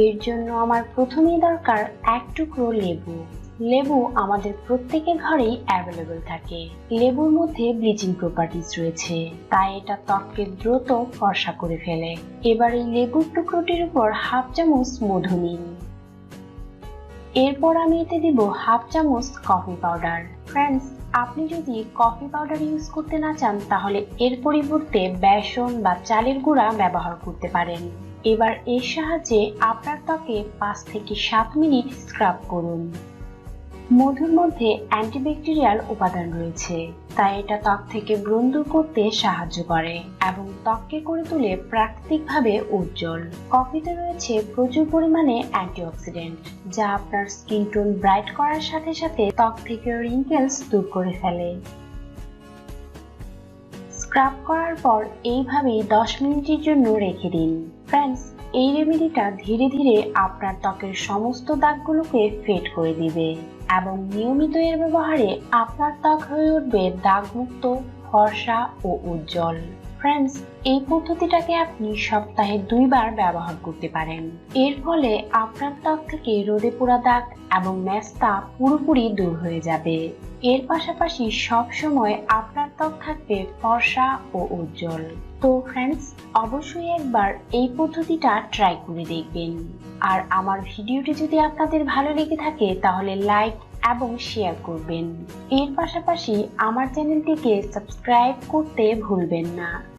এর জন্য আমার প্রথমেই দরকার এক টুকরো লেবু। লেবু আমাদের প্রত্যেকের ঘরেই অ্যাভেলেবল থাকে। লেবুর মধ্যে ব্লিচিং প্রপার্টিজ রয়েছে, তাই এটা ত্বককে দ্রুত ফর্সা করে ফেলে। এবার এই লেবুর টুকরোটির উপর হাফ চামচ মধু নিন। এরপর আমি এতে দিব হাফ চামচ কফি পাউডার। ফ্রেন্ডস, আপনি যদি কফি পাউডার ইউজ করতে না চান তাহলে এর পরিবর্তে বেসন বা চালের গুঁড়া ব্যবহার করতে পারেন। এবার এর সাহায্যে আপনার ত্বকে 5 থেকে 7 মিনিট স্ক্রাব করুন। মধুর মধ্যে অ্যান্টিব্যাকটেরিয়াল উপাদান রয়েছে, তাই এটা ত্বক থেকে ব্রণ দূর করতে সাহায্য করে এবং ত্বককে করে তোলে প্রাকৃতিকভাবে উজ্জ্বল। কফিতে রয়েছে প্রচুর পরিমাণে অ্যান্টিঅক্সিডেন্ট, যা আপনার স্কিন টোন ব্রাইট করার সাথে সাথে ত্বক থেকে রিঙ্কেলস দূর করে ফেলে। স্ক্রাব করার পর এইভাবেই 10 মিনিটের জন্য রেখে দিন। ফ্রেন্ডস, এই রেমেডিটা ধীরে ধীরে আপনার ত্বকের সমস্ত দাগগুলোকে ফেড করে দিবে এবং নিয়মিত এর ব্যবহারে আপনার ত্বক হয়ে উঠবে দাগমুক্ত, ফর্সা ও উজ্জ্বল। ফ্রেন্ডস, এই পদ্ধতিটাকে আপনি সপ্তাহে 2 বার ব্যবহার করতে পারেন। এর ফলে আপনার ত্বক থেকে রোদে পোড়া দাগ এবং মেস্তা পুরোপুরি দূর হয়ে যাবে। এর পাশাপাশি সব সময় আপনার ত্বক থাকবে ফর্সা ও উজ্জ্বল। তো ফ্রেন্ডস, অবশ্যই একবার এই পদ্ধতিটা ট্রাই করে দেখবেন। আর আমার ভিডিওটি যদি আপনাদের ভালো লেগে থাকে তাহলে লাইক এবং শেয়ার করবেন। এর পাশাপাশি আমার চ্যানেলটিকে সাবস্ক্রাইব করতে ভুলবেন না।